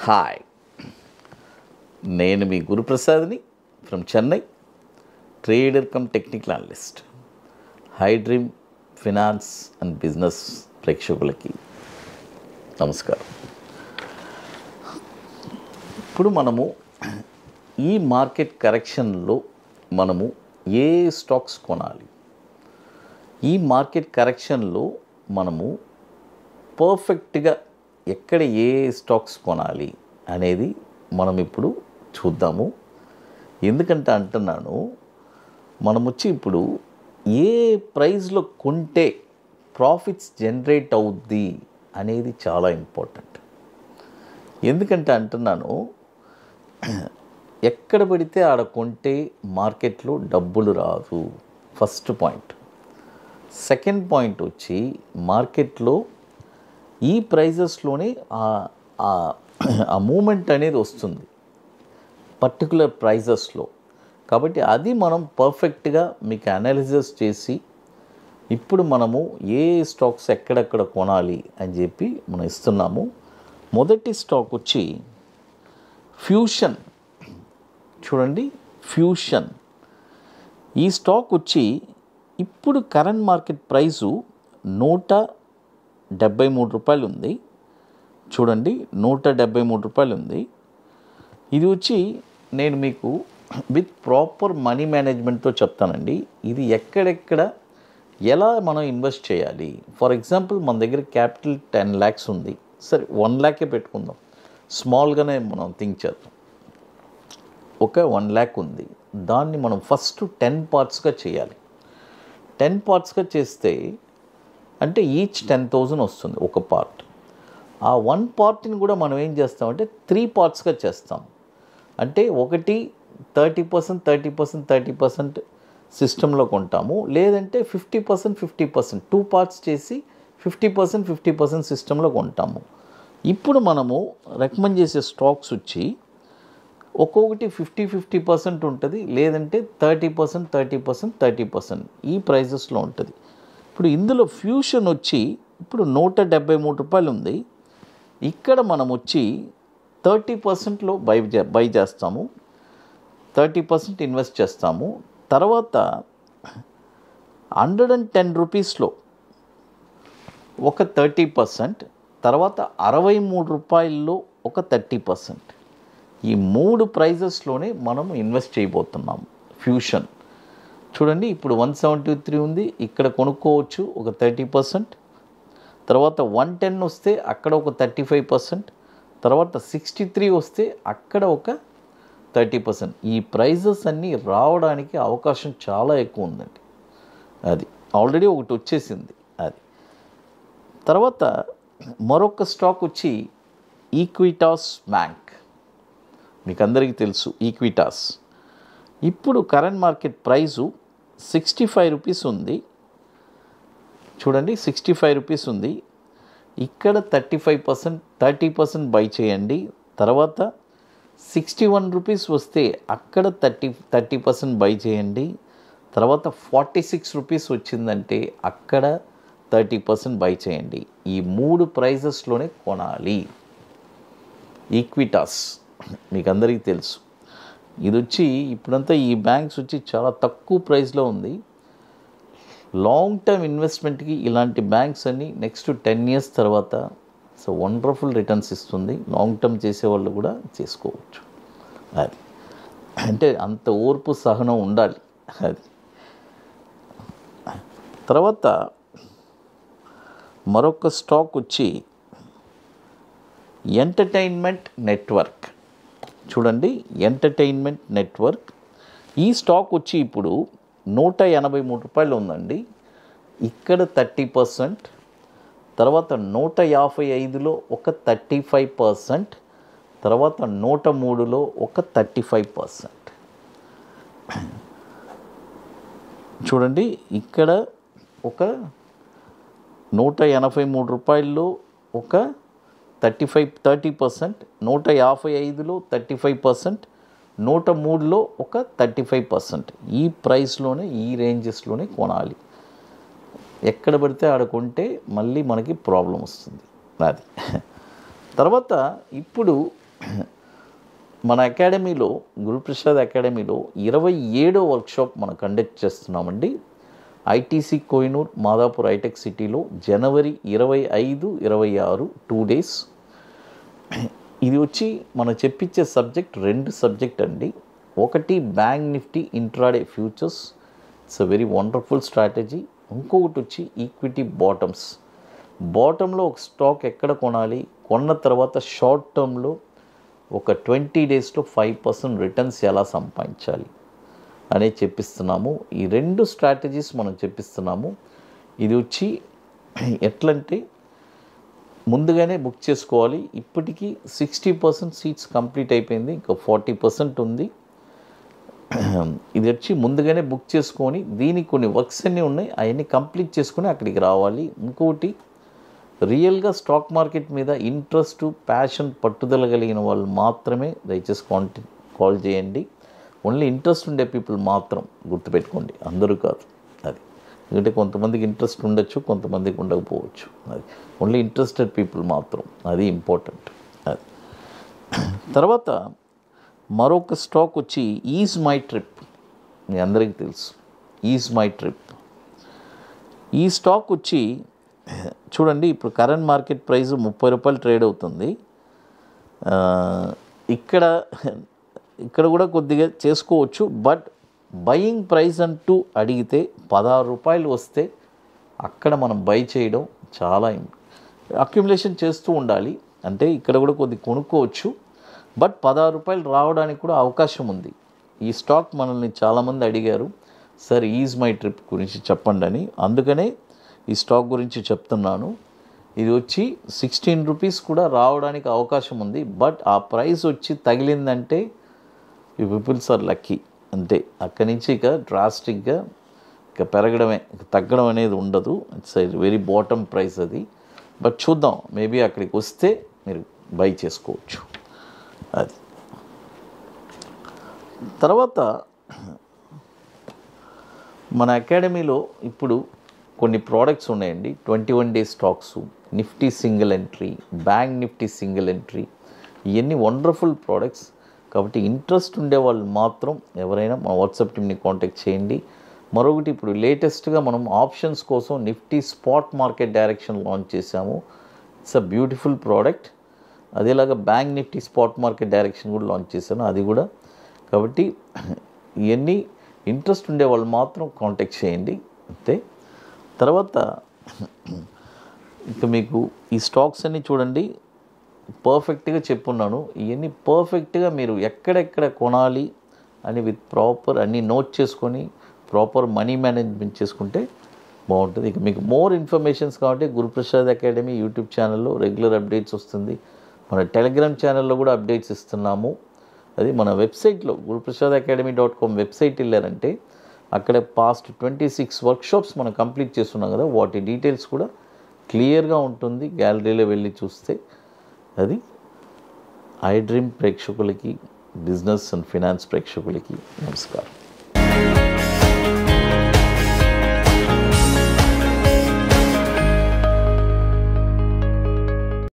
Hi, నేను మీ గురుప్రసాద్ని from Chennai, trader cum technical analyst. Hi dream finance and business ప్రేక్షకులకి నమస్కారం. ఇప్పుడు మనము ఈ మార్కెట్ కరెక్షన్లో మనము ఏ స్టాక్స్ కొనాలి, ఈ మార్కెట్ కరెక్షన్లో మనము పర్ఫెక్ట్గా ఎక్కడ ఏ స్టాక్స్ కొనాలి అనేది మనం ఇప్పుడు చూద్దాము. ఎందుకంటే అంటున్నాను, మనం వచ్చి ఇప్పుడు ఏ ప్రైస్లో కొంటే ప్రాఫిట్స్ జనరేట్ అవుద్ది అనేది చాలా ఇంపార్టెంట్. ఎందుకంటే అంటున్నాను, ఎక్కడ పడితే ఆడ కొంటే మార్కెట్లో డబ్బులు రాదు, ఫస్ట్ పాయింట్. సెకండ్ పాయింట్ వచ్చి మార్కెట్లో ఈ ప్రైజెస్లోనే ఆ మూమెంట్ అనేది వస్తుంది పర్టికులర్ ప్రైజెస్లో. కాబట్టి అది మనం పర్ఫెక్ట్గా మీకు అనాలిసిస్ చేసి ఇప్పుడు మనము ఏ స్టాక్స్ ఎక్కడెక్కడ కొనాలి అని చెప్పి మనం ఇస్తున్నాము. మొదటి స్టాక్ వచ్చి ఫ్యూషన్. చూడండి, ఫ్యూషన్. ఈ స్టాక్ వచ్చి ఇప్పుడు కరెంట్ మార్కెట్ ప్రైసు ₹173 ఉంది. చూడండి, ₹173 ఉంది. ఇది వచ్చి నేను మీకు విత్ ప్రాపర్ మనీ మేనేజ్మెంట్తో చెప్తానండి. ఇది ఎక్కడెక్కడ ఎలా మనం ఇన్వెస్ట్ చేయాలి. ఫర్ ఎగ్జాంపుల్, మన దగ్గర క్యాపిటల్ 10 lakhs ఉంది. సరే, 1 lakh పెట్టుకుందాం, స్మాల్గానే మనం థింక్ చేద్దాం. ఒక 1 lakh ఉంది, దాన్ని మనం ఫస్ట్ 10 partsగా చేయాలి. 10 partsగా చేస్తే అంటే ఈచ్ 10,000 వస్తుంది ఒక పార్ట్. ఆ 1 partని కూడా మనం ఏం చేస్తామంటే 3 partsగా చేస్తాం. అంటే ఒకటి 30%, 30%, 30% సిస్టంలో కొంటాము, లేదంటే 50%, 50%, 2 parts చేసి 50%, 50% సిస్టంలో కొంటాము. ఇప్పుడు మనము రికమెండ్ చేసే స్టాక్స్ వచ్చి ఒక్కొక్కటి 50% ఉంటుంది, లేదంటే 30%, 30%, 30% ఈ ప్రైజెస్లో ఉంటుంది. ఇప్పుడు ఇందులో ఫ్యూషన్ వచ్చి ఇప్పుడు ₹173 ఉంది. ఇక్కడ మనం వచ్చి 30%లో బై చేస్తాము, 30% ఇన్వెస్ట్ చేస్తాము. తర్వాత ₹110లో ఒక 30%, తర్వాత ₹63లో ఒక 30%. ఈ 3 ప్రైజెస్లోనే మనం ఇన్వెస్ట్ చేయబోతున్నాము. ఫ్యూషన్ చూడండి, ఇప్పుడు 173 ఉంది, ఇక్కడ కొనుక్కోవచ్చు ఒక 30%. తర్వాత 110 వస్తే అక్కడ ఒక 35%. తర్వాత 63 వస్తే అక్కడ ఒక 30%. ఈ ప్రైజెస్ అన్నీ రావడానికి అవకాశం చాలా ఎక్కువ ఉందండి. అది ఆల్రెడీ ఒకటి వచ్చేసింది. అది తర్వాత మరొక స్టాక్ వచ్చి ఈక్విటాస్ బ్యాంక్. మీకు అందరికీ తెలుసు ఈక్విటాస్. ఇప్పుడు కరెంట్ మార్కెట్ ప్రైజు ₹65 ఉంది. చూడండి, ₹65 ఉంది. ఇక్కడ 30% బై చేయండి. తర్వాత ₹61 వస్తే అక్కడ 30% బై చేయండి. తర్వాత ₹46 వచ్చిందంటే అక్కడ 30% బై చేయండి. ఈ 3 ప్రైజెస్లోనే కొనాలి. ఈక్విటాస్ మీకు అందరికీ తెలుసు. ఇది వచ్చి ఇప్పుడంతా ఈ బ్యాంక్స్ వచ్చి చాలా తక్కువ ప్రైస్లో ఉంది. లాంగ్ టర్మ్ ఇన్వెస్ట్మెంట్కి ఇలాంటి బ్యాంక్స్ అన్నీ నెక్స్ట్ 10 years తర్వాత వండర్ఫుల్ రిటర్న్స్ ఇస్తుంది. లాంగ్ టర్మ్ చేసేవాళ్ళు కూడా చేసుకోవచ్చు. అది అంటే అంత ఓర్పు సహనం ఉండాలి. అది తర్వాత మరొక స్టాక్ వచ్చి ఎంటర్టైన్మెంట్ నెట్వర్క్. చూడండి, ఎంటర్టైన్మెంట్ నెట్వర్క్. ఈ స్టాక్ వచ్చి ఇప్పుడు ₹183 ఉందండి. ఇక్కడ 30%, తర్వాత 155లో ఒక 35%, తర్వాత 103లో ఒక 35%. చూడండి, ఇక్కడ ఒక ₹183లో ఒక 30%, 155లో 35%, 103లో ఒక 35%. ఈ ప్రైస్లోనే ఈ రేంజెస్లోనే కొనాలి. ఎక్కడ పడితే ఆడ కొంటే మళ్ళీ మనకి ప్రాబ్లం వస్తుంది. అది తర్వాత ఇప్పుడు మన అకాడమీలో, గురుప్రసాద్ అకాడమీలో 27వ వర్క్షాప్ మనం కండక్ట్ చేస్తున్నామండి. ఐటీసీ కోహినూర్, మాదాపూర్ హైటెక్ సిటీలో జనవరి 25, 26 2 days. ఇది వచ్చి మనం చెప్పించే సబ్జెక్ట్ 2 సబ్జెక్ట్ అండి. ఒకటి bank Nifty intraday futures, it's a very wonderful strategy. ఇంకొకటి వచ్చి ఈక్విటీ బాటంలో ఒక స్టాక్ ఎక్కడ కొనాలి, కొన్న తర్వాత షార్ట్ టర్మ్లో ఒక 20 daysలో 5% రిటర్న్స్ ఎలా సంపాదించాలి అనేది చెప్పిస్తున్నాము. ఈ 2 స్ట్రాటజీస్ మనం చెప్పిస్తున్నాము. ఇది వచ్చి ఎట్లంటే ముందుగానే బుక్ చేసుకోవాలి. ఇప్పటికీ 60% సీట్స్ కంప్లీట్ అయిపోయింది, ఇంకా 40% ఉంది. ఇది వచ్చి ముందుగానే బుక్ చేసుకొని, దీనికి కొన్ని వర్క్స్ అన్నీ ఉన్నాయి, అవన్నీ కంప్లీట్ చేసుకొని అక్కడికి రావాలి. ఇంకోటి, రియల్గా స్టాక్ మార్కెట్ మీద ఇంట్రెస్ట్, ప్యాషన్, పట్టుదల కలిగిన వాళ్ళు మాత్రమే దయచేసి కాల్ చేయండి. ఓన్లీ ఇంట్రెస్ట్ ఉండే పీపుల్ మాత్రం గుర్తుపెట్టుకోండి, అందరూ కాదు. అది ఎందుకంటే కొంతమందికి ఇంట్రెస్ట్ ఉండొచ్చు, కొంతమందికి ఉండకపోవచ్చు. అది ఓన్లీ ఇంట్రెస్టెడ్ పీపుల్ మాత్రం, అది ఇంపార్టెంట్. అది తర్వాత మరొక స్టాక్ వచ్చి ఈజ్ మై ట్రిప్. మీ అందరికీ తెలుసు ఈజ్ మై ట్రిప్. ఈ స్టాక్ వచ్చి చూడండి, ఇప్పుడు కరెంట్ మార్కెట్ ప్రైస్ 30 రూపాయలు ట్రేడ్ అవుతుంది. ఇక్కడ కూడా కొద్దిగా చేసుకోవచ్చు, బట్ బయింగ్ ప్రైస్ అంటూ అడిగితే 16 రూపాయలు వస్తే అక్కడ మనం బై చేయడం చాలా అక్యుములేషన్ చేస్తూ ఉండాలి. అంటే ఇక్కడ కూడా కొద్ది కొనుక్కోవచ్చు, బట్ 16 రూపాయలు రావడానికి కూడా అవకాశం ఉంది. ఈ స్టాక్ మనల్ని చాలామంది అడిగారు, సార్ ఈజ్ మై ట్రిప్ గురించి చెప్పండి అని. అందుకనే ఈ స్టాక్ గురించి చెప్తున్నాను. ఇది వచ్చి 16 రూపీస్ కూడా రావడానికి అవకాశం ఉంది, బట్ ఆ ప్రైస్ వచ్చి తగిలిందంటే ఈ పీపుల్స్ ఆర్ లక్కీ. అంతే, అక్కడి నుంచి ఇక డ్రాస్టిక్గా ఇక పెరగడమే, తగ్గడం అనేది ఉండదు. ఇట్స్ వెరీ బాటమ్ ప్రైస్ అది. బట్ చూద్దాం, మేబీ అక్కడికి వస్తే మీరు బై చేసుకోవచ్చు. అది తర్వాత మన అకాడమీలో ఇప్పుడు కొన్ని ప్రోడక్ట్స్ ఉన్నాయండి. 21 days stocks, Nifty single entry, bank Nifty single entry, ఇవన్నీ వండర్ఫుల్ ప్రోడక్ట్స్. కాబట్టి ఇంట్రెస్ట్ ఉండే వాళ్ళు మాత్రం ఎవరైనా మా వాట్సాప్ టీమ్ని కాంటాక్ట్ చేయండి. మరొకటి, ఇప్పుడు లేటెస్ట్గా మనం ఆప్షన్స్ కోసం Nifty spot market direction launch చేశాము. It's a beautiful product. అదేలాగా bank Nifty spot market direction కూడా లాంచ్ చేశాను, అది కూడా. కాబట్టి ఇవన్నీ ఇంట్రెస్ట్ ఉండే వాళ్ళు మాత్రం కాంటాక్ట్ చేయండి, అంతే. తర్వాత ఇక మీకు ఈ స్టాక్స్ అన్నీ చూడండి, పర్ఫెక్ట్గా చెప్పున్నాను. ఇవన్నీ పర్ఫెక్ట్గా మీరు ఎక్కడెక్కడ కొనాలి అని విత్ ప్రాపర్ అన్నీ నోట్ చేసుకొని ప్రాపర్ మనీ మేనేజ్మెంట్ చేసుకుంటే బాగుంటుంది. ఇక మీకు మోర్ ఇన్ఫర్మేషన్స్ కాబట్టి గురుప్రసాద్ అకాడమీ యూట్యూబ్ ఛానల్లో రెగ్యులర్ అప్డేట్స్ వస్తుంది. మన టెలిగ్రామ్ ఛానల్లో కూడా అప్డేట్స్ ఇస్తున్నాము. అది మన వెబ్సైట్లో guruprasadacademy.com వెబ్సైట్ వెళ్ళారంటే అక్కడ పాస్ట్ 26 వర్క్షాప్స్ మనం కంప్లీట్ చేస్తున్నాం కదా, వాటి డీటెయిల్స్ కూడా క్లియర్గా ఉంటుంది. గ్యాలరీలో వెళ్ళి చూస్తే అది ఐ డ్రీమ్ ప్రేక్షకులకి, బిజినెస్ అండ్ ఫినాన్స్ ప్రేక్షకులకి నమస్కారం.